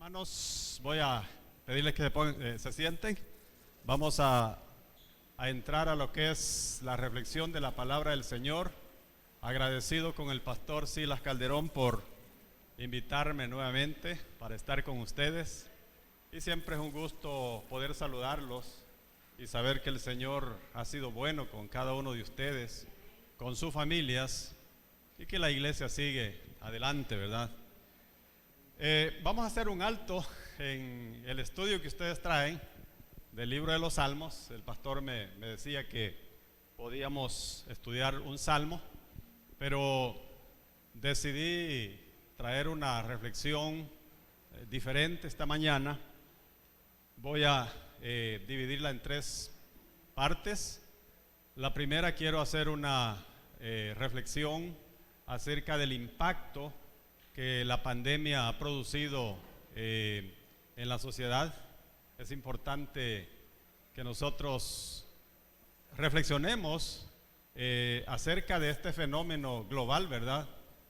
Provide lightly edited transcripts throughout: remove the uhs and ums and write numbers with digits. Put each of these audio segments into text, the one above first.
Hermanos, voy a pedirles que se sienten. Vamos a entrar a lo que es la reflexión de la palabra del Señor. Agradecido con el pastor Silas Calderón por invitarme nuevamente para estar con ustedes. Y siempre es un gusto poder saludarlos y saber que el Señor ha sido bueno con cada uno de ustedes, con sus familias, y que la iglesia sigue adelante, ¿verdad? Vamos a hacer un alto en el estudio que ustedes traen del libro de los Salmos. El pastor me decía que podíamos estudiar un salmo, pero decidí traer una reflexión diferente esta mañana. Voy a dividirla en tres partes. La primera, quiero hacer una reflexión acerca del impacto que la pandemia ha producido en la sociedad. Es importante que nosotros reflexionemos acerca de este fenómeno global, ¿verdad?,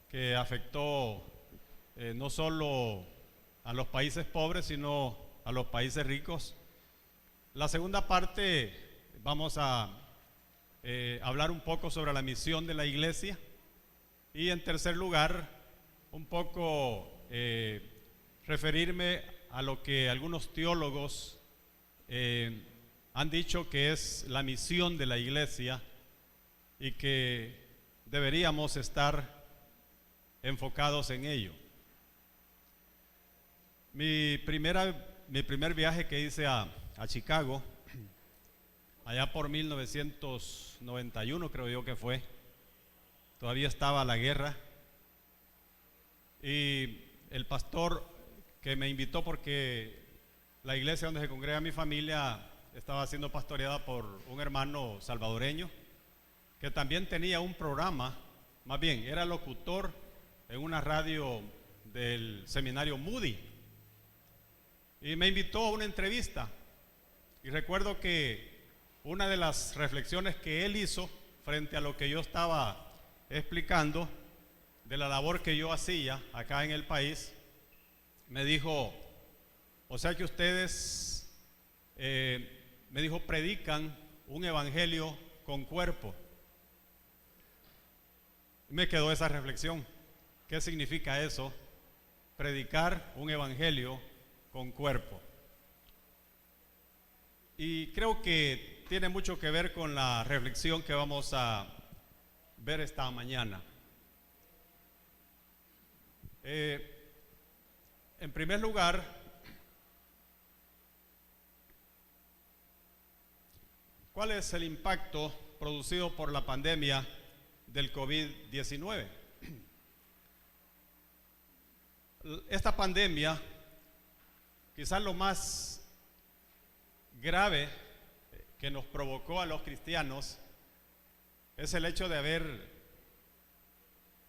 que afectó no solo a los países pobres, sino a los países ricos. La segunda parte, vamos a hablar un poco sobre la misión de la iglesia. Y en tercer lugar, un poco referirme a lo que algunos teólogos han dicho que es la misión de la iglesia y que deberíamos estar enfocados en ello. Mi primer viaje que hice a Chicago, allá por 1991 creo yo que fue, todavía estaba la guerra. Y el pastor que me invitó, porque la iglesia donde se congrega mi familia estaba siendo pastoreada por un hermano salvadoreño que también tenía un programa, más bien era locutor en una radio del seminario Moody, y me invitó a una entrevista. Y recuerdo que una de las reflexiones que él hizo frente a lo que yo estaba explicando de la labor que yo hacía acá en el país, me dijo: o sea que ustedes, me dijo, predican un evangelio con cuerpo. Me quedó esa reflexión. ¿Qué significa eso? Predicar un evangelio con cuerpo. Y creo que tiene mucho que ver con la reflexión que vamos a ver esta mañana. En primer lugar, ¿cuál es el impacto producido por la pandemia del COVID-19? Esta pandemia, quizás lo más grave que nos provocó a los cristianos, es el hecho de haber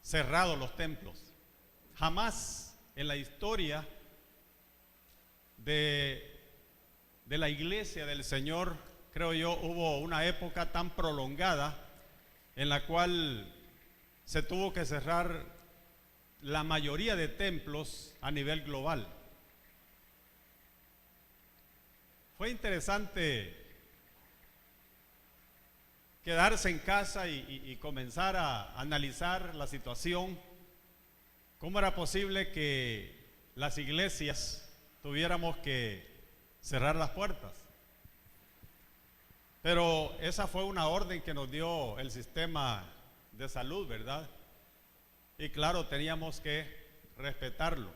cerrado los templos. Jamás en la historia de la iglesia del Señor, creo yo, hubo una época tan prolongada en la cual se tuvo que cerrar la mayoría de templos a nivel global. Fue interesante quedarse en casa y comenzar a analizar la situación. ¿Cómo era posible que las iglesias tuviéramos que cerrar las puertas? Pero esa fue una orden que nos dio el sistema de salud, ¿verdad? Y claro, teníamos que respetarlo.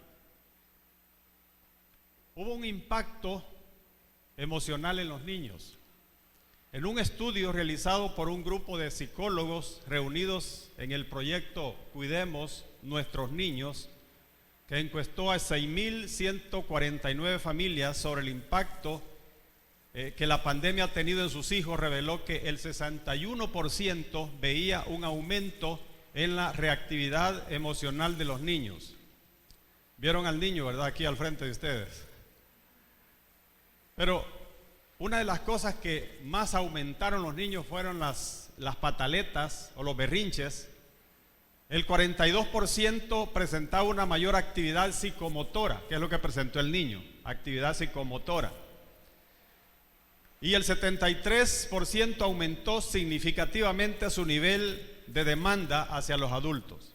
Hubo un impacto emocional en los niños. En un estudio realizado por un grupo de psicólogos reunidos en el proyecto Cuidemos Nuestros Niños, que encuestó a 6.149 familias sobre el impacto que la pandemia ha tenido en sus hijos, reveló que el 61% veía un aumento en la reactividad emocional de los niños. ¿Vieron al niño, verdad, aquí al frente de ustedes? Pero una de las cosas que más aumentaron los niños fueron las pataletas o los berrinches. El 42% presentaba una mayor actividad psicomotora, que es lo que presentó el niño, actividad psicomotora. Y el 73% aumentó significativamente su nivel de demanda hacia los adultos.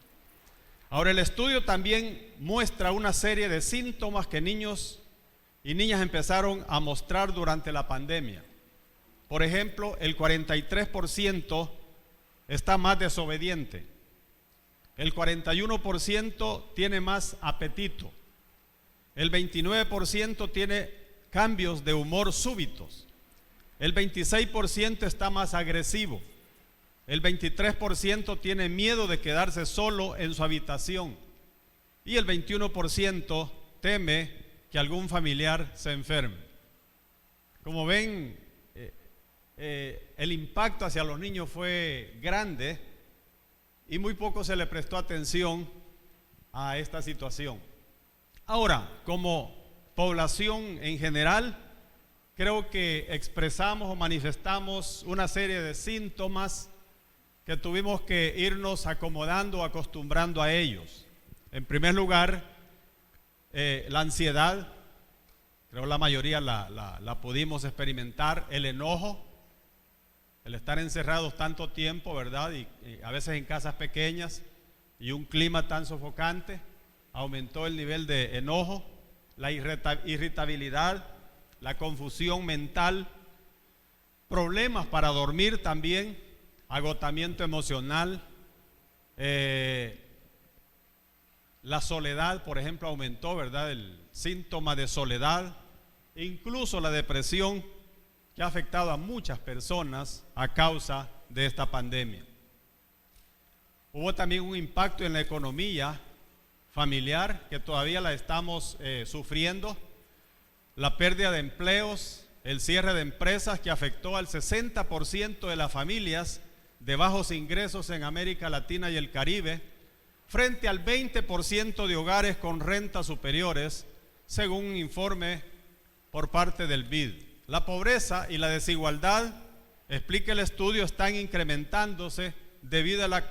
Ahora, el estudio también muestra una serie de síntomas que niños y niñas empezaron a mostrar durante la pandemia. Por ejemplo, el 43% está más desobediente. El 41% tiene más apetito. El 29% tiene cambios de humor súbitos. El 26% está más agresivo. El 23% tiene miedo de quedarse solo en su habitación. Y el 21% teme que algún familiar se enferme. Como ven, el impacto hacia los niños fue grande y muy poco se le prestó atención a esta situación. Ahora, como población en general, creo que expresamos o manifestamos una serie de síntomas que tuvimos que irnos acomodando, acostumbrando a ellos. En primer lugar, la ansiedad, creo la mayoría la pudimos experimentar, el enojo, el estar encerrados tanto tiempo, ¿verdad? Y a veces en casas pequeñas y un clima tan sofocante, aumentó el nivel de enojo, la irritabilidad, la confusión mental, problemas para dormir también, agotamiento emocional, la soledad, por ejemplo, aumentó, ¿verdad? El síntoma de soledad, incluso la depresión, que ha afectado a muchas personas a causa de esta pandemia. Hubo también un impacto en la economía familiar que todavía la estamos sufriendo, la pérdida de empleos, el cierre de empresas que afectó al 60% de las familias de bajos ingresos en América Latina y el Caribe, frente al 20% de hogares con rentas superiores, según un informe por parte del BID. La pobreza y la desigualdad, explica el estudio, están incrementándose debido a la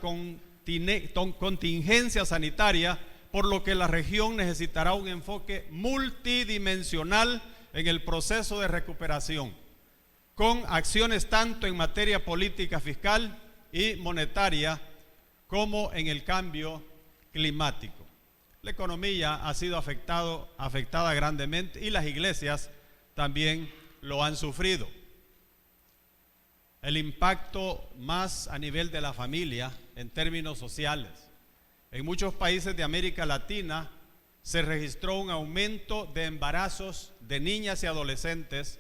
contingencia sanitaria, por lo que la región necesitará un enfoque multidimensional en el proceso de recuperación, con acciones tanto en materia política fiscal y monetaria como en el cambio climático. La economía ha sido afectada grandemente y las iglesias también lo han sufrido. El impacto más a nivel de la familia en términos sociales. En muchos países de América Latina se registró un aumento de embarazos de niñas y adolescentes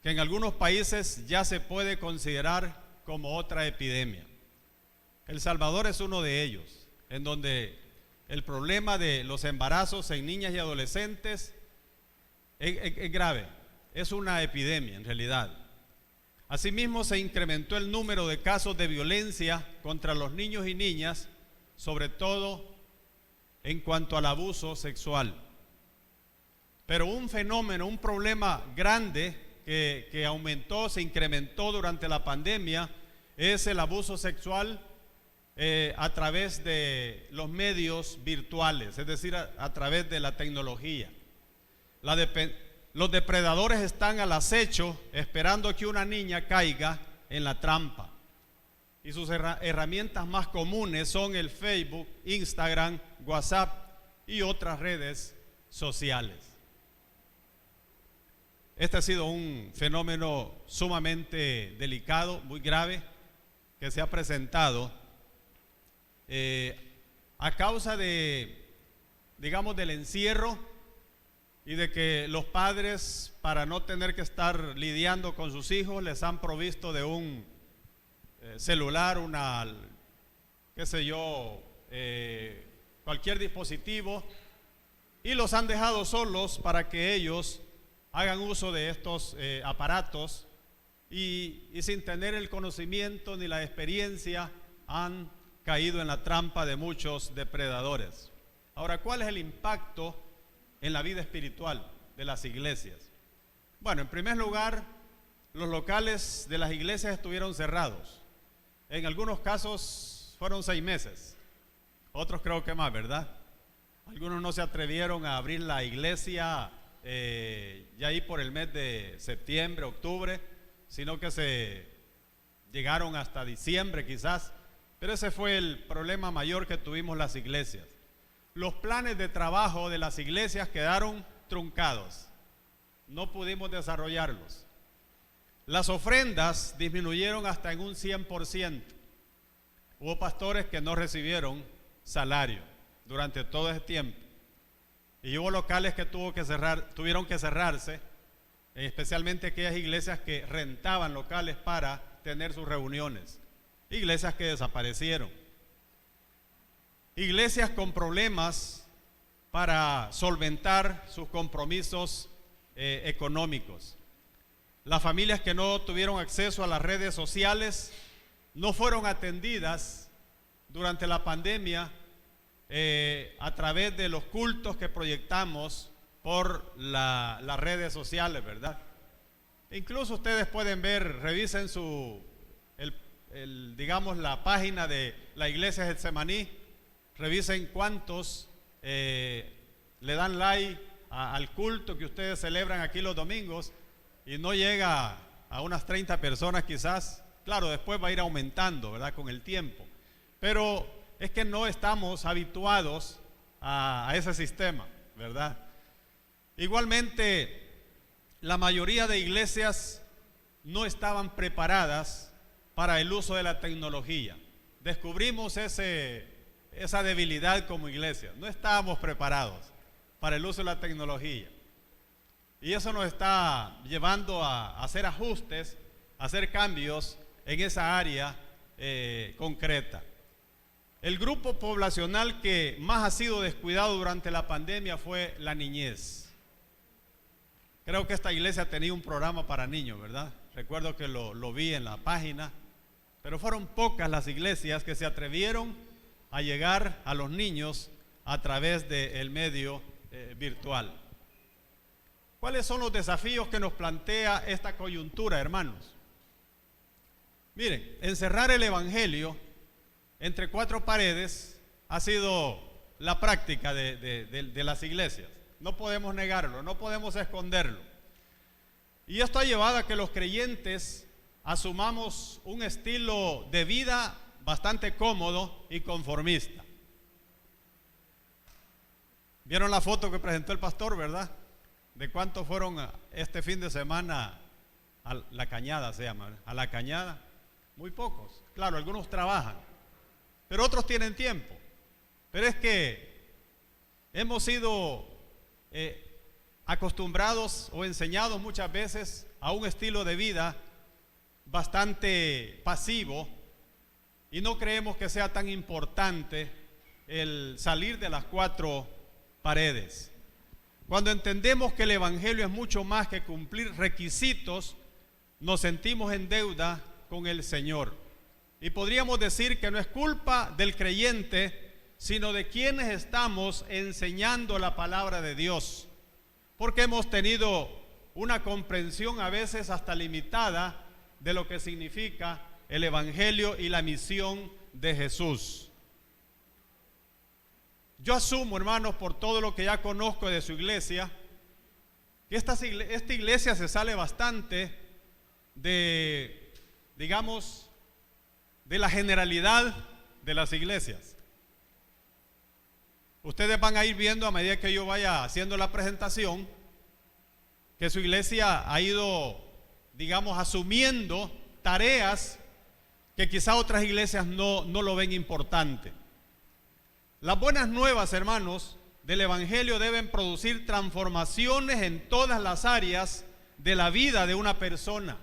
que en algunos países ya se puede considerar como otra epidemia. El Salvador es uno de ellos, en donde el problema de los embarazos en niñas y adolescentes es grave, es una epidemia en realidad. Asimismo, se incrementó el número de casos de violencia contra los niños y niñas, sobre todo en cuanto al abuso sexual. Pero un fenómeno, un problema grande que aumentó, se incrementó durante la pandemia, es el abuso sexual a través de los medios virtuales, es decir, a través de la tecnología. Los depredadores están al acecho esperando que una niña caiga en la trampa. Y sus herramientas más comunes son el Facebook, Instagram, WhatsApp y otras redes sociales. Este ha sido un fenómeno sumamente delicado, muy grave, que se ha presentado a causa de, digamos, del encierro y de que los padres, para no tener que estar lidiando con sus hijos, les han provisto de un celular, qué sé yo, cualquier dispositivo, y los han dejado solos para que ellos hagan uso de estos aparatos y sin tener el conocimiento ni la experiencia han caído en la trampa de muchos depredadores. Ahora, ¿cuál es el impacto en la vida espiritual de las iglesias? Bueno, en primer lugar, los locales de las iglesias estuvieron cerrados. En algunos casos fueron 6 meses. otros creo que más, ¿verdad? Algunos no se atrevieron a abrir la iglesia ya ahí por el mes de septiembre, octubre, sino que se llegaron hasta diciembre quizás. Pero ese fue el problema mayor que tuvimos las iglesias. Los planes de trabajo de las iglesias quedaron truncados. No pudimos desarrollarlos. Las ofrendas disminuyeron hasta en un 100%. Hubo pastores que no recibieron salario durante todo ese tiempo. Y hubo locales que tuvieron que cerrarse, especialmente aquellas iglesias que rentaban locales para tener sus reuniones. Iglesias que desaparecieron. Iglesias con problemas para solventar sus compromisos económicos. Las familias que no tuvieron acceso a las redes sociales no fueron atendidas durante la pandemia a través de los cultos que proyectamos por las redes sociales, ¿verdad? Incluso ustedes pueden ver, revisen digamos la página de la iglesia Getsemaní, revisen cuántos le dan like al culto que ustedes celebran aquí los domingos y no llega a unas 30 personas quizás. Claro, después va a ir aumentando, ¿verdad? Con el tiempo. Pero es que no estamos habituados a ese sistema, ¿verdad? Igualmente, la mayoría de iglesias no estaban preparadas para el uso de la tecnología. Descubrimos esa debilidad como iglesia. No estábamos preparados para el uso de la tecnología. Y eso nos está llevando a hacer ajustes, a hacer cambios en esa área concreta. El grupo poblacional que más ha sido descuidado durante la pandemia fue la niñez. Creo que esta iglesia tenía un programa para niños, ¿verdad? Recuerdo que lo vi en la página, pero fueron pocas las iglesias que se atrevieron a llegar a los niños a través del medio virtual. ¿Cuáles son los desafíos que nos plantea esta coyuntura, hermanos? Miren, encerrar el evangelio entre cuatro paredes ha sido la práctica de las iglesias. No podemos negarlo, no podemos esconderlo. Y esto ha llevado a que los creyentes asumamos un estilo de vida bastante cómodo y conformista. ¿Vieron la foto que presentó el pastor, verdad? De cuántos fueron este fin de semana a La Cañada, se llama, a La Cañada. Muy pocos. Claro, algunos trabajan, pero otros tienen tiempo. Pero es que hemos sido acostumbrados o enseñados muchas veces a un estilo de vida bastante pasivo y no creemos que sea tan importante el salir de las cuatro paredes. Cuando entendemos que el evangelio es mucho más que cumplir requisitos, nos sentimos en deuda con el Señor. Y podríamos decir que no es culpa del creyente, sino de quienes estamos enseñando la palabra de Dios, porque hemos tenido una comprensión a veces hasta limitada de lo que significa el evangelio y la misión de Jesús. Yo asumo, hermanos, por todo lo que ya conozco de su iglesia, que esta iglesia se sale bastante de, digamos, de la generalidad de las iglesias. Ustedes van a ir viendo a medida que yo vaya haciendo la presentación que su iglesia ha ido, digamos, asumiendo tareas que quizá otras iglesias no lo ven importante. Las buenas nuevas, hermanos, del evangelio deben producir transformaciones en todas las áreas de la vida de una persona.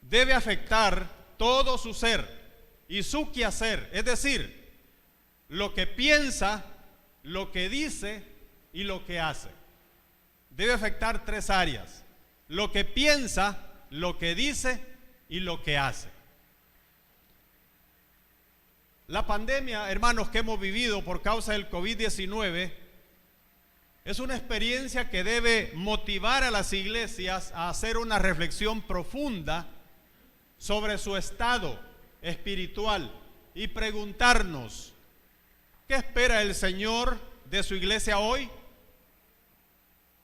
Debe afectar todo su ser y su quehacer, es decir, lo que piensa, lo que dice y lo que hace. Debe afectar tres áreas: lo que piensa, lo que dice y lo que hace. La pandemia, hermanos, que hemos vivido por causa del COVID-19 es una experiencia que debe motivar a las iglesias a hacer una reflexión profunda sobre su estado espiritual y preguntarnos: ¿Qué espera el Señor de su iglesia hoy?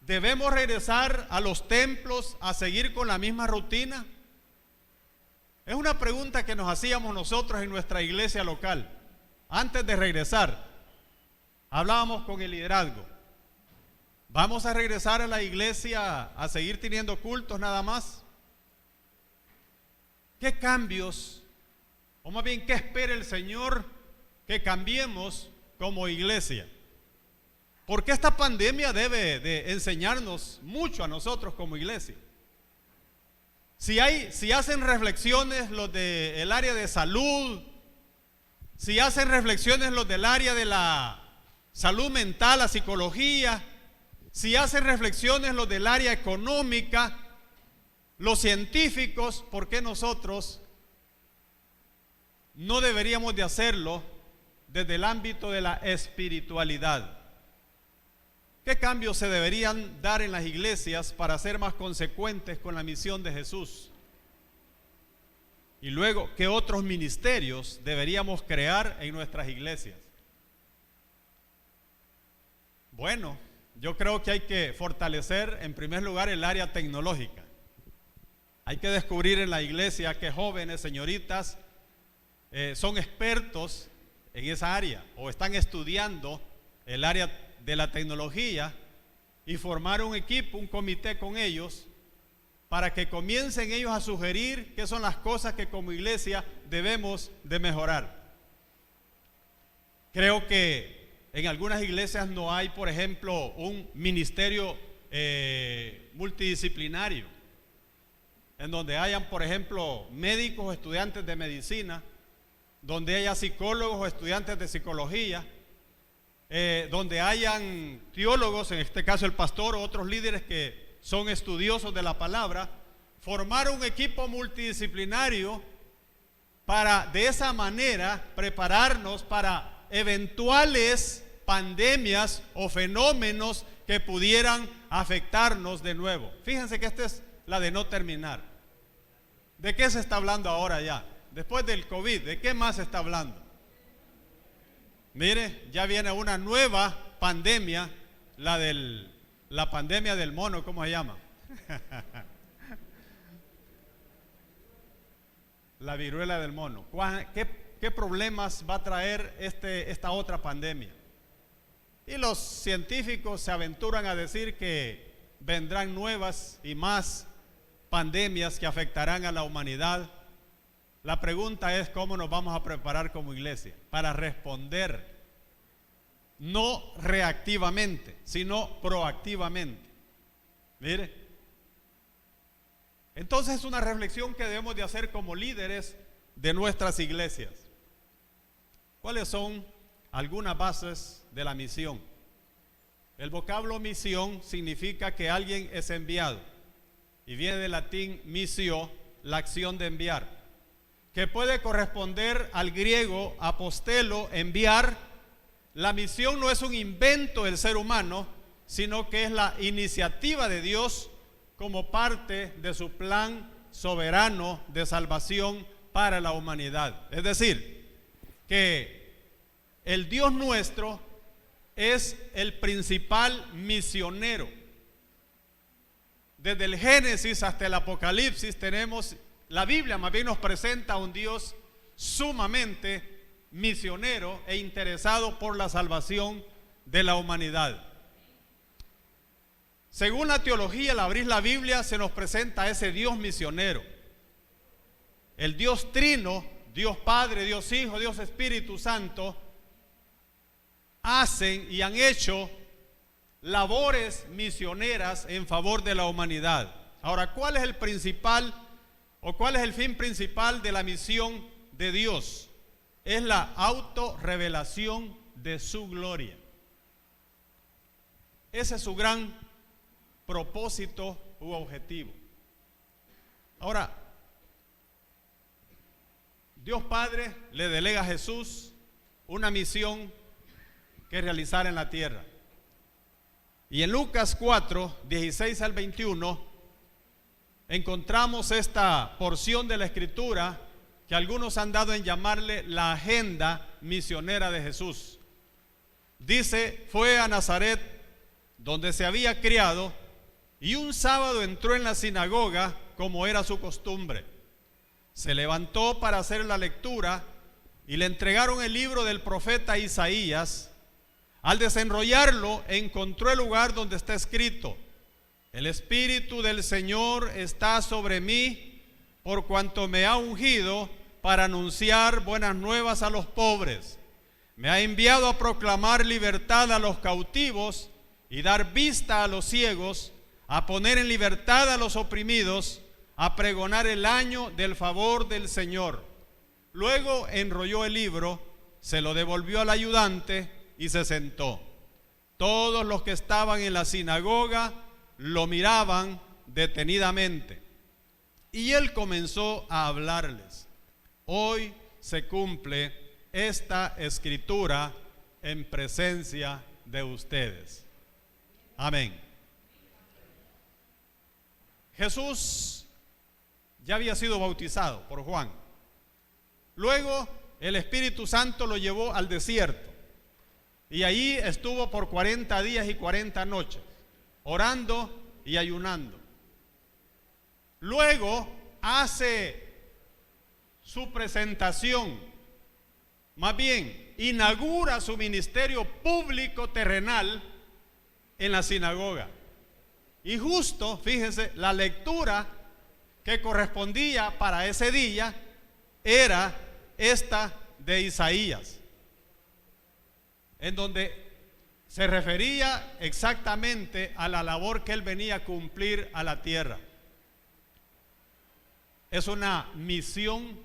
¿Debemos regresar a los templos a seguir con la misma rutina? Es una pregunta que nos hacíamos nosotros en nuestra iglesia local. Antes de regresar, hablábamos con el liderazgo. ¿Vamos a regresar a la iglesia a seguir teniendo cultos nada más? ¿Qué cambios, o más bien, qué espera el Señor que cambiemos como iglesia? Porque esta pandemia debe de enseñarnos mucho a nosotros como iglesia. Si hacen reflexiones los del área de salud, si hacen reflexiones los del área de la salud mental, la psicología, si hacen reflexiones los del área económica, los científicos, ¿por qué nosotros no deberíamos de hacerlo desde el ámbito de la espiritualidad? ¿Qué cambios se deberían dar en las iglesias para ser más consecuentes con la misión de Jesús? Y luego, ¿qué otros ministerios deberíamos crear en nuestras iglesias? Bueno, yo creo que hay que fortalecer en primer lugar el área tecnológica. Hay que descubrir en la iglesia que jóvenes, señoritas, son expertos en esa área o están estudiando el área de la tecnología y formar un equipo, un comité con ellos para que comiencen ellos a sugerir qué son las cosas que como iglesia debemos de mejorar. Creo que en algunas iglesias no hay, por ejemplo, un ministerio multidisciplinario, en donde hayan, por ejemplo, médicos o estudiantes de medicina, donde haya psicólogos o estudiantes de psicología, donde hayan teólogos, en este caso el pastor o otros líderes que son estudiosos de la palabra, formar un equipo multidisciplinario para de esa manera prepararnos para eventuales pandemias o fenómenos que pudieran afectarnos de nuevo. Fíjense que esta es la de no terminar. ¿De qué se está hablando ahora ya? Después del COVID, ¿de qué más se está hablando? Mire, ya viene una nueva pandemia, la pandemia del mono, ¿cómo se llama? La viruela del mono. ¿Qué problemas va a traer esta otra pandemia? Y los científicos se aventuran a decir que vendrán nuevas y más pandemias que afectarán a la humanidad. La pregunta es cómo nos vamos a preparar como iglesia para responder, no reactivamente, sino proactivamente. Mire, entonces es una reflexión que debemos de hacer como líderes de nuestras iglesias. ¿Cuáles son algunas bases de la misión? El vocablo misión significa que alguien es enviado y viene del latín missio, la acción de enviar, que puede corresponder al griego apostelo, enviar. La misión no es un invento del ser humano, sino que es la iniciativa de Dios como parte de su plan soberano de salvación para la humanidad. Es decir, que el Dios nuestro es el principal misionero. Desde el Génesis hasta el Apocalipsis tenemos, la Biblia más bien nos presenta a un Dios sumamente misionero e interesado por la salvación de la humanidad. Según la teología, al abrir la Biblia se nos presenta a ese Dios misionero, el Dios trino, Dios Padre, Dios Hijo, Dios Espíritu Santo, hacen y han hecho labores misioneras en favor de la humanidad. Ahora, ¿cuál es el principal o cuál es el fin principal de la misión de Dios? Es la autorrevelación de su gloria. Ese es su gran propósito u objetivo. Ahora, Dios Padre le delega a Jesús una misión que realizar en la tierra. Y en Lucas 4, 16 al 21, encontramos esta porción de la Escritura que algunos han dado en llamarle la agenda misionera de Jesús. Dice, fue a Nazaret, donde se había criado, y un sábado entró en la sinagoga como era su costumbre. Se levantó para hacer la lectura y le entregaron el libro del profeta Isaías. Al desenrollarlo, encontró el lugar donde está escrito: el Espíritu del Señor está sobre mí, por cuanto me ha ungido para anunciar buenas nuevas a los pobres. Me ha enviado a proclamar libertad a los cautivos y dar vista a los ciegos, a poner en libertad a los oprimidos, a pregonar el año del favor del Señor. Luego enrolló el libro, se lo devolvió al ayudante y se sentó. Todos los que estaban en la sinagoga lo miraban detenidamente. Y él comenzó a hablarles: hoy se cumple esta escritura en presencia de ustedes. Amén. Jesús ya había sido bautizado por Juan. Luego el Espíritu Santo lo llevó al desierto y allí estuvo por 40 días y 40 noches, orando y ayunando. Luego hace su presentación, más bien inaugura su ministerio público terrenal en la sinagoga. Y justo, fíjense, la lectura que correspondía para ese día era esta de Isaías, en donde se refería exactamente a la labor que él venía a cumplir a la tierra. Es una misión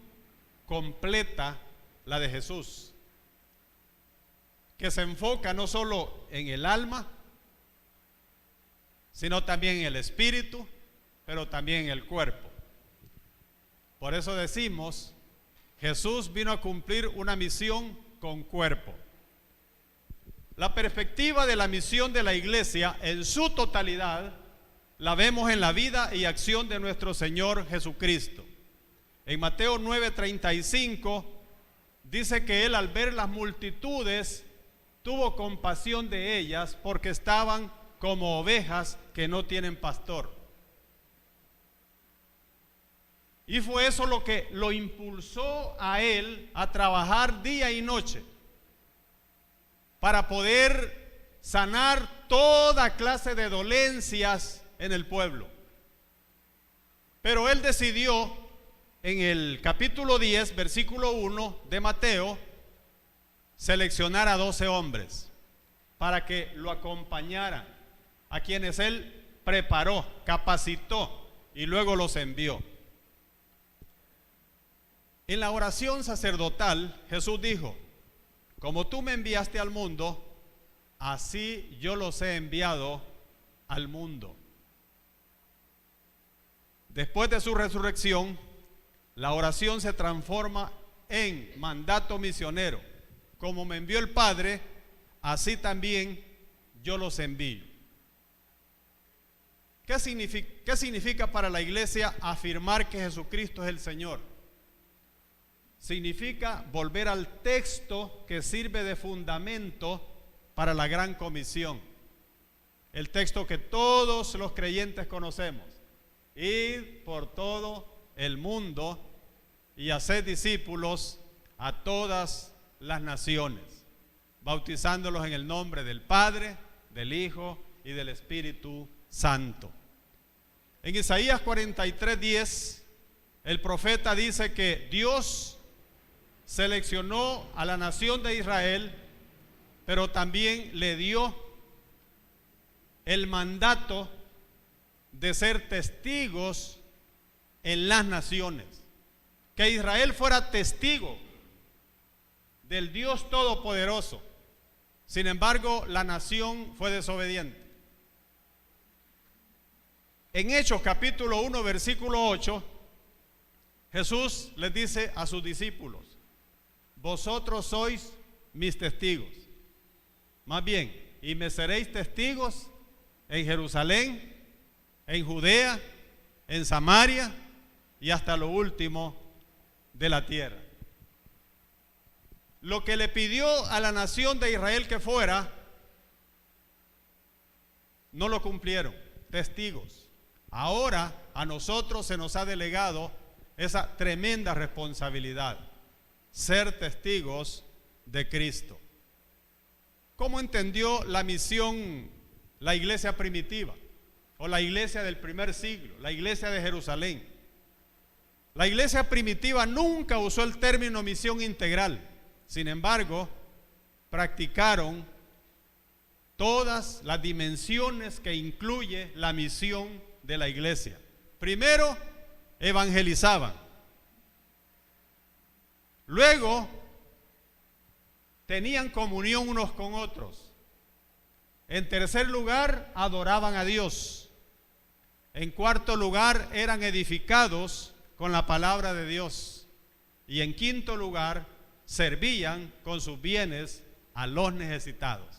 completa la de Jesús, que se enfoca no solo en el alma, sino también en el espíritu, pero también en el cuerpo. Por eso decimos, Jesús vino a cumplir una misión con cuerpo. La perspectiva de la misión de la iglesia en su totalidad la vemos en la vida y acción de nuestro Señor Jesucristo. En Mateo 9:35 dice que él, al ver las multitudes, tuvo compasión de ellas porque estaban como ovejas que no tienen pastor. Y fue eso lo que lo impulsó a él a trabajar día y noche para poder sanar toda clase de dolencias en el pueblo. Pero él decidió, en el capítulo 10, versículo 1 de Mateo, seleccionar a 12 hombres para que lo acompañaran, a quienes él preparó, capacitó y luego los envió. En la oración sacerdotal, Jesús dijo: como tú me enviaste al mundo, así yo los he enviado al mundo. Después de su resurrección, la oración se transforma en mandato misionero. Como me envió el Padre, así también yo los envío. ¿Qué significa para la iglesia afirmar que Jesucristo es el Señor? Significa volver al texto que sirve de fundamento para la gran comisión. El texto que todos los creyentes conocemos: id por todo el mundo y haced discípulos a todas las naciones, bautizándolos en el nombre del Padre, del Hijo y del Espíritu Santo. En Isaías 43:10, el profeta dice que Dios seleccionó a la nación de Israel, pero también le dio el mandato de ser testigos en las naciones, que Israel fuera testigo del Dios Todopoderoso. Sin embargo, la nación fue desobediente. En Hechos capítulo 1 versículo 8, Jesús les dice a sus discípulos: vosotros sois mis testigos. Más bien, y me seréis testigos en Jerusalén, en Judea, en Samaria y hasta lo último de la tierra. lo que le pidió a la nación de Israel que fuera, no lo cumplieron. Testigos. Ahora a nosotros se nos ha delegado esa tremenda responsabilidad, ser testigos de Cristo. ¿Cómo entendió la misión la iglesia primitiva o la iglesia del primer siglo, la iglesia de Jerusalén? La iglesia primitiva nunca usó el término misión integral. Sin embargo, practicaron todas las dimensiones que incluye la misión de la iglesia. Primero, evangelizaban. Luego, tenían comunión unos con otros. En tercer lugar, adoraban a Dios. En cuarto lugar, eran edificados con la palabra de Dios. Y en quinto lugar, servían con sus bienes a los necesitados.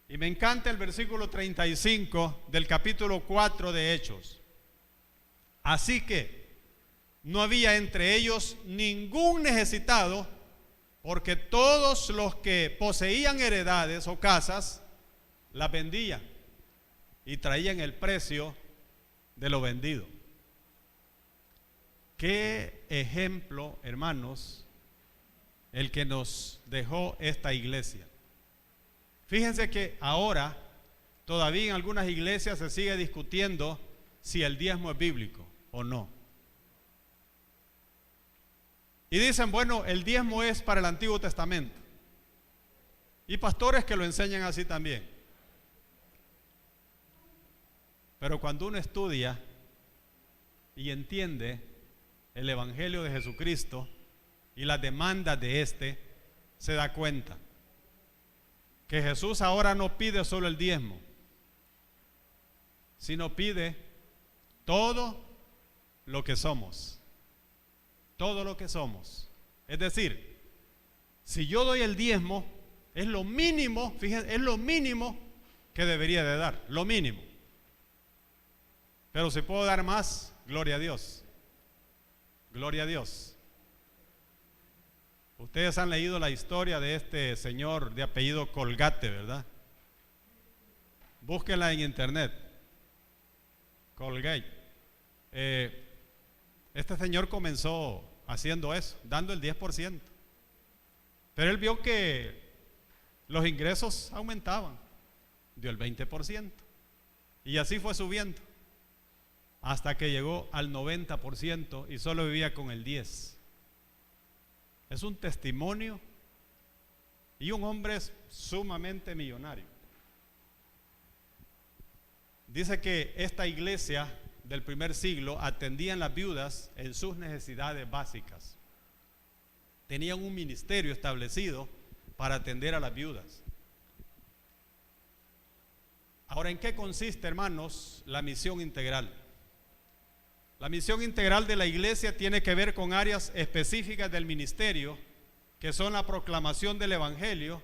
Y me encanta el versículo 35 del capítulo 4 de Hechos. Así que no había entre ellos ningún necesitado, porque todos los que poseían heredades o casas las vendían y traían el precio de lo vendido. Qué ejemplo, hermanos, el que nos dejó esta iglesia. Fíjense que ahora todavía en algunas iglesias se sigue discutiendo si el diezmo es bíblico o no. Y dicen, bueno, el diezmo es para el Antiguo Testamento. Y pastores que lo enseñan así también. Pero cuando uno estudia y entiende el Evangelio de Jesucristo y las demandas de este, se da cuenta que Jesús ahora no pide solo el diezmo, sino pide todo lo que somos. Todo lo que somos. Es decir, si yo doy el diezmo, es lo mínimo, fíjense, es lo mínimo que debería de dar, lo mínimo. Pero si puedo dar más, gloria a Dios. Gloria a Dios. Ustedes han leído la historia de este señor de apellido Colgate, ¿verdad? Búsquenla en internet. Colgate. Este señor comenzó haciendo eso, dando el 10%. Pero él vio que los ingresos aumentaban, dio el 20%. Y así fue subiendo, hasta que llegó al 90% y solo vivía con el 10%. Es un testimonio y un hombre sumamente millonario. Dice que esta iglesia del primer siglo atendían las viudas en sus necesidades básicas. Tenían un ministerio establecido para atender a las viudas. Ahora, ¿en qué consiste, hermanos, la misión integral? La misión integral de la iglesia tiene que ver con áreas específicas del ministerio, que son la proclamación del evangelio,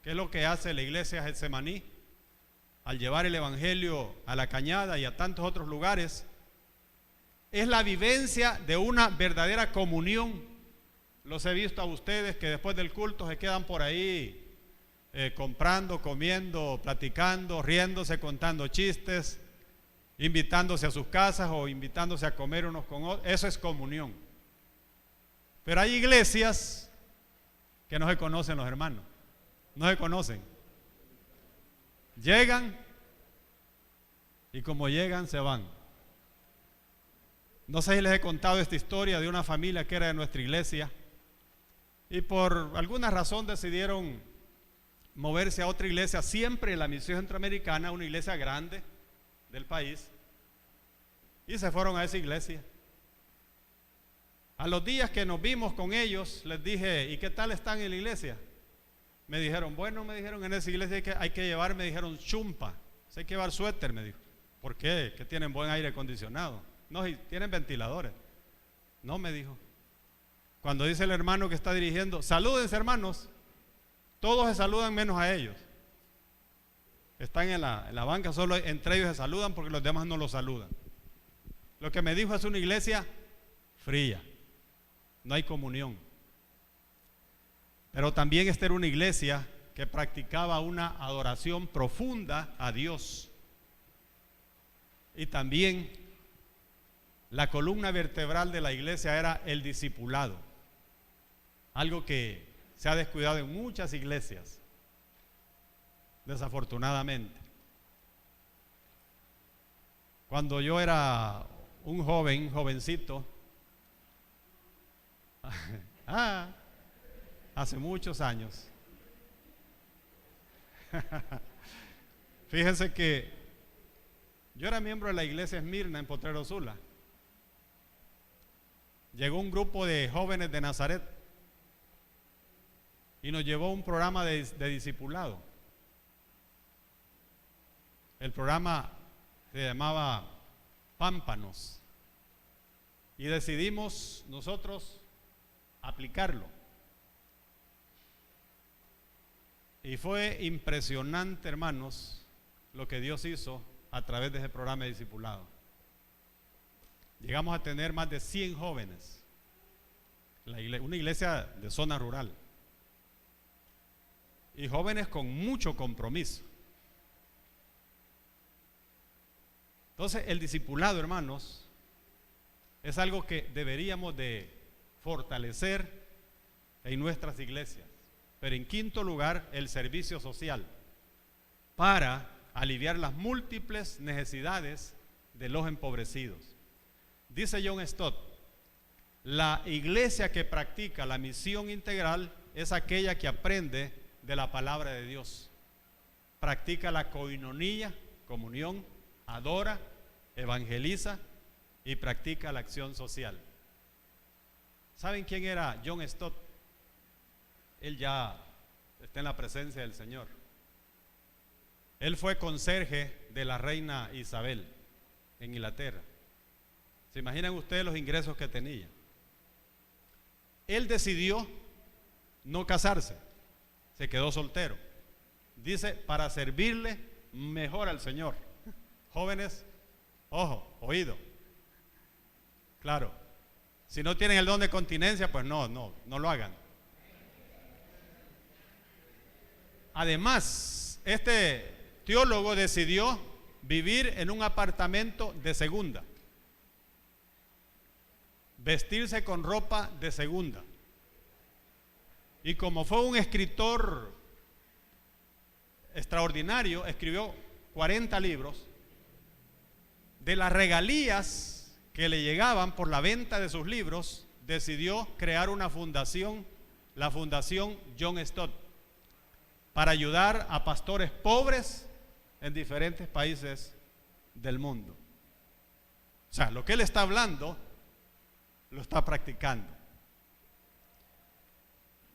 que es lo que hace la iglesia Getsemaní, al llevar el evangelio a La Cañada y a tantos otros lugares. Es la vivencia de una verdadera comunión. Los he visto a ustedes que después del culto se quedan por ahí comprando, comiendo, platicando, riéndose, contando chistes, invitándose a sus casas o invitándose a comer unos con otros. Eso es comunión. Pero hay iglesias que no se conocen los hermanos, no se conocen. Llegan y como llegan se van. No sé si les he contado esta historia de una familia que era de nuestra iglesia y por alguna razón decidieron moverse a otra iglesia, siempre en la misión centroamericana, una iglesia grande del país, y se fueron a esa iglesia. A los días que nos vimos con ellos, les dije, ¿y qué tal están en la iglesia? Me dijeron, bueno, me dijeron, en esa iglesia hay que llevar, me dijeron, chumpa, hay que llevar suéter, me dijo. ¿Por qué? Que tienen buen aire acondicionado. No, y tienen ventiladores. No, me dijo. Cuando dice el hermano que está dirigiendo, salúdense, hermanos, todos se saludan menos a ellos. Están en la banca, solo entre ellos se saludan porque los demás no los saludan. Lo que me dijo es una iglesia fría, no hay comunión. Pero también esta era una iglesia que practicaba una adoración profunda a Dios. Y también la columna vertebral de la iglesia era el discipulado, algo que se ha descuidado en muchas iglesias, desafortunadamente. Cuando yo era un jovencito, hace muchos años, fíjense que yo era miembro de la iglesia Esmirna en Potrero Sula. Llegó un grupo de jóvenes de Nazaret y nos llevó un programa de discipulado. El programa se llamaba Pámpanos y decidimos nosotros aplicarlo. Y fue impresionante, hermanos, lo que Dios hizo a través de ese programa de discipulado. Llegamos a tener más de 100 jóvenes, una iglesia de zona rural, y jóvenes con mucho compromiso. Entonces, el discipulado, hermanos, es algo que deberíamos de fortalecer en nuestras iglesias. Pero en quinto lugar, el servicio social, para aliviar las múltiples necesidades de los empobrecidos. Dice John Stott, la iglesia que practica la misión integral es aquella que aprende de la palabra de Dios, practica la coinonía, comunión, adora, evangeliza y practica la acción social. ¿Saben quién era John Stott? Él ya está en la presencia del Señor. Él fue conserje de la reina Isabel en Inglaterra. ¿Se imaginan ustedes los ingresos que tenía? Él decidió no casarse, se quedó soltero. Dice, para servirle mejor al Señor. Jóvenes, ojo, oído. Claro, si no tienen el don de continencia, pues no lo hagan. Además, este teólogo decidió vivir en un apartamento de segunda, vestirse con ropa de segunda. Y como fue un escritor extraordinario, escribió 40 libros. De las regalías que le llegaban por la venta de sus libros, decidió crear una fundación, la Fundación John Stott, para ayudar a pastores pobres en diferentes países del mundo. O sea, lo que él está hablando, lo está practicando.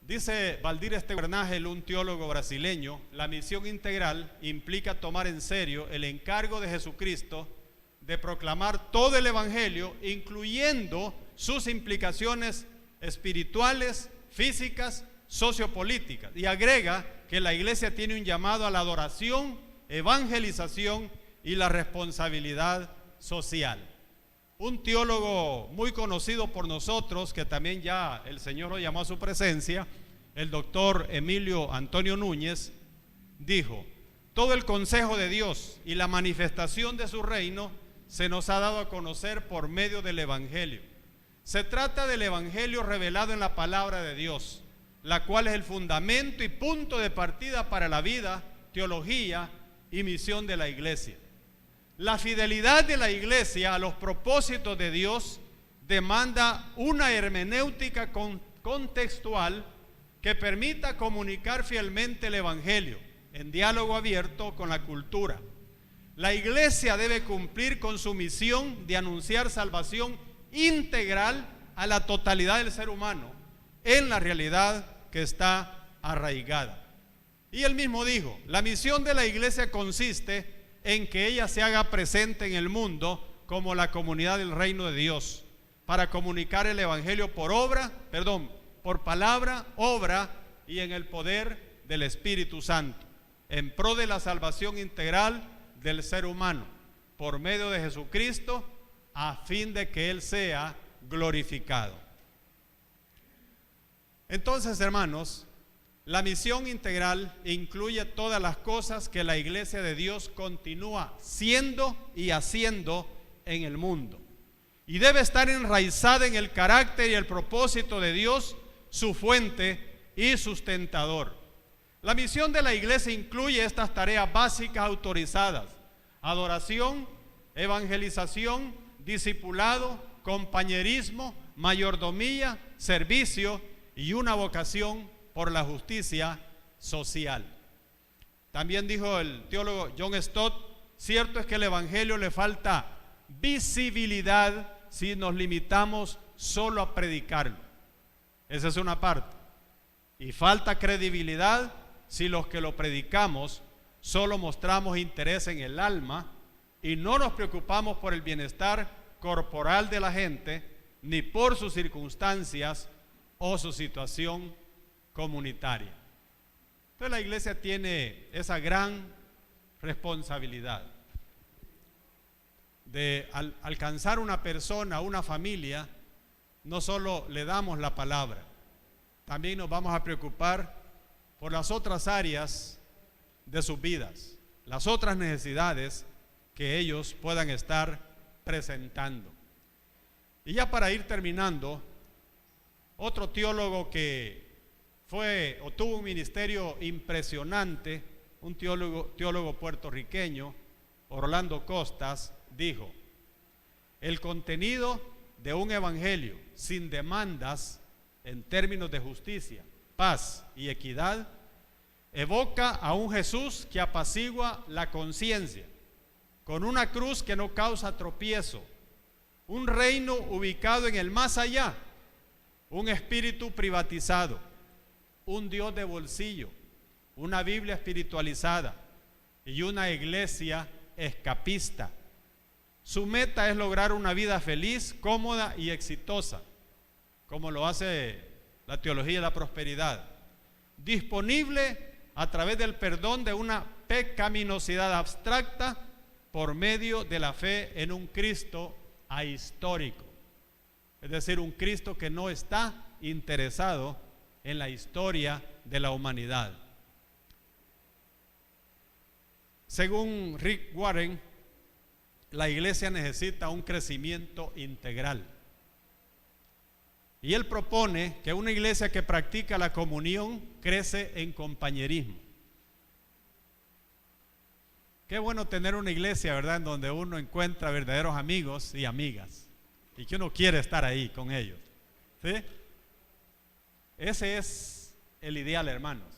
Dice Valdir Estevernagel, un teólogo brasileño, la misión integral implica tomar en serio el encargo de Jesucristo de proclamar todo el evangelio, incluyendo sus implicaciones espirituales, físicas, sociopolíticas. Y agrega que la iglesia tiene un llamado a la adoración, evangelización y la responsabilidad social. Un teólogo muy conocido por nosotros, que también ya el Señor lo llamó a su presencia, el doctor Emilio Antonio Núñez, dijo: todo el consejo de Dios y la manifestación de su reino se nos ha dado a conocer por medio del evangelio. Se trata del evangelio revelado en la palabra de Dios, la cual es el fundamento y punto de partida para la vida, teología y misión de la iglesia. La fidelidad de la iglesia a los propósitos de Dios demanda una hermenéutica contextual que permita comunicar fielmente el evangelio en diálogo abierto con la cultura. La iglesia debe cumplir con su misión de anunciar salvación integral a la totalidad del ser humano en la realidad que está arraigada. Y él mismo dijo, la misión de la iglesia consiste en que ella se haga presente en el mundo como la comunidad del reino de Dios, para comunicar el evangelio por palabra, obra y en el poder del Espíritu Santo, en pro de la salvación integral del ser humano, por medio de Jesucristo, a fin de que Él sea glorificado. Entonces, hermanos, La misión integral incluye todas las cosas que la Iglesia de Dios continúa siendo y haciendo en el mundo. Y debe estar enraizada en el carácter y el propósito de Dios, su fuente y sustentador. La misión de la Iglesia incluye estas tareas básicas autorizadas: adoración, evangelización, discipulado, compañerismo, mayordomía, servicio y una vocación por la justicia social. También dijo el teólogo John Stott: cierto es que al Evangelio le falta visibilidad si nos limitamos solo a predicarlo. Esa es una parte. Y falta credibilidad si los que lo predicamos solo mostramos interés en el alma y no nos preocupamos por el bienestar corporal de la gente, ni por sus circunstancias o su situación comunitaria. Entonces la iglesia tiene esa gran responsabilidad de al alcanzar una persona, una familia. No solo le damos la palabra, también nos vamos a preocupar por las otras áreas de sus vidas, las otras necesidades que ellos puedan estar presentando. Y ya para ir terminando, otro teólogo que tuvo un ministerio impresionante, un teólogo puertorriqueño, Orlando Costas, dijo: el contenido de un evangelio sin demandas en términos de justicia, paz y equidad evoca a un Jesús que apacigua la conciencia, con una cruz que no causa tropiezo, un reino ubicado en el más allá, un espíritu privatizado, un Dios de bolsillo, una Biblia espiritualizada y una iglesia escapista. Su meta es lograr una vida feliz, cómoda y exitosa, como lo hace la teología de la prosperidad, disponible a través del perdón de una pecaminosidad abstracta por medio de la fe en un Cristo ahistórico, es decir, un Cristo que no está interesado en la historia de la humanidad. Según Rick Warren, la iglesia necesita un crecimiento integral. Y él propone que una iglesia que practica la comunión crece en compañerismo. Qué bueno tener una iglesia, ¿verdad?, en donde uno encuentra verdaderos amigos y amigas y que uno quiere estar ahí con ellos, ¿sí? Ese es el ideal, hermanos.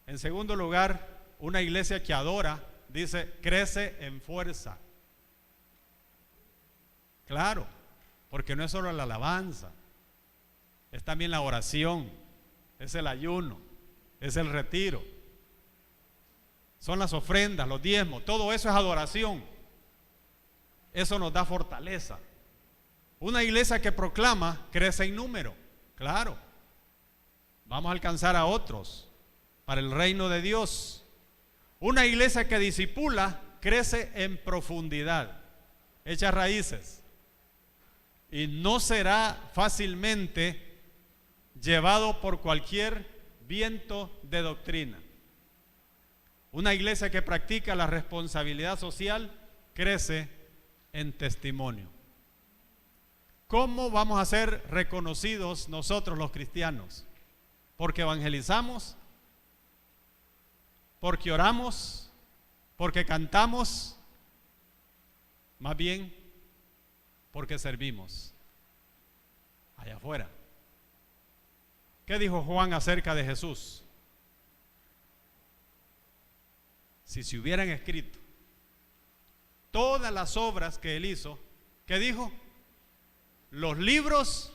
En segundo lugar, una iglesia que adora, dice, crece en fuerza. Claro, porque no es solo la alabanza, es también la oración, es el ayuno, es el retiro, son las ofrendas, los diezmos, todo eso es adoración. Eso nos da fortaleza. Una iglesia que proclama crece en número, claro. Vamos a alcanzar a otros para el reino de Dios. Una iglesia que discipula crece en profundidad, echa raíces y no será fácilmente llevado por cualquier viento de doctrina. Una iglesia que practica la responsabilidad social crece en testimonio. ¿Cómo vamos a ser reconocidos nosotros los cristianos? ¿Porque evangelizamos? ¿Porque oramos? ¿Porque cantamos? Más bien, porque servimos allá afuera. ¿Qué dijo Juan acerca de Jesús? Si se hubieran escrito todas las obras que él hizo, ¿qué dijo? Los libros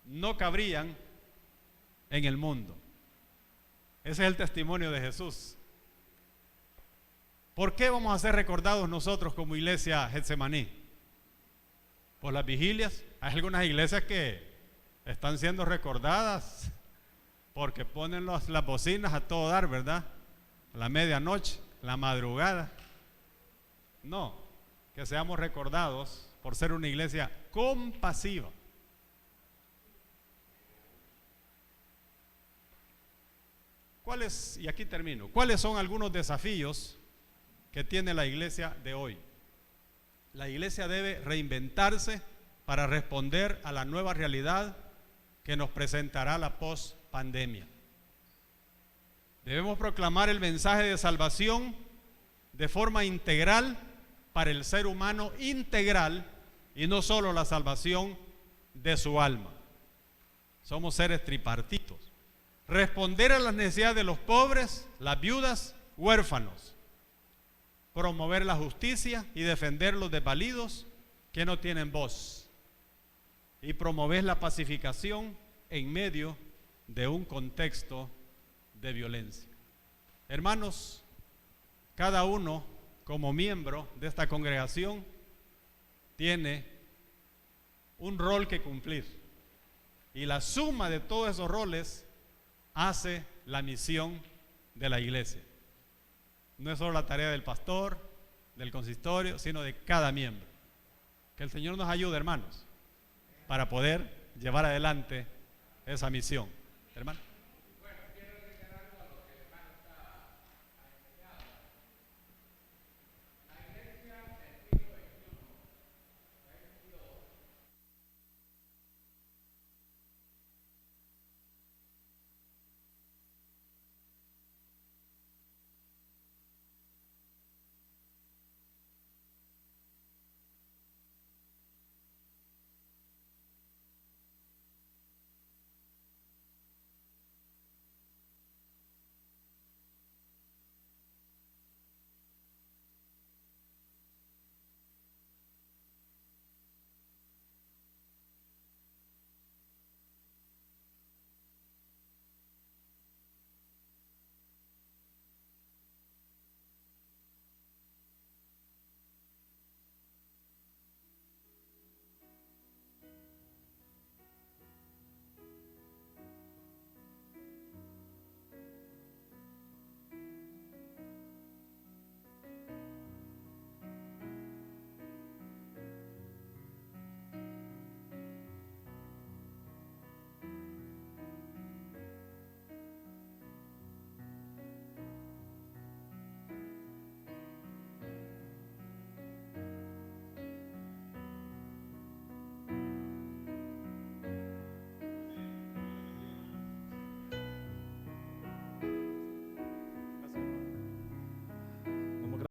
no cabrían en el mundo. Ese es el testimonio de Jesús. ¿Por qué vamos a ser recordados nosotros como iglesia Getsemaní? Por las vigilias. Hay algunas iglesias que están siendo recordadas porque ponen las bocinas a todo dar, ¿verdad? La medianoche, la madrugada. No, que seamos recordados por ser una iglesia compasiva. y aquí termino, ¿cuáles son algunos desafíos que tiene la iglesia de hoy? La iglesia debe reinventarse para responder a la nueva realidad que nos presentará la post-pandemia. Debemos proclamar el mensaje de salvación de forma integral para el ser humano integral y no solo la salvación de su alma. Somos seres tripartitos. Responder a las necesidades de los pobres, las viudas, huérfanos. Promover la justicia y defender los desvalidos que no tienen voz. Y promover la pacificación en medio de un contexto de violencia. Hermanos, cada uno como miembro de esta congregación tiene un rol que cumplir. Y la suma de todos esos roles hace la misión de la iglesia. No es solo la tarea del pastor, del consistorio, sino de cada miembro. Que el Señor nos ayude, hermanos, para poder llevar adelante esa misión. Hermano.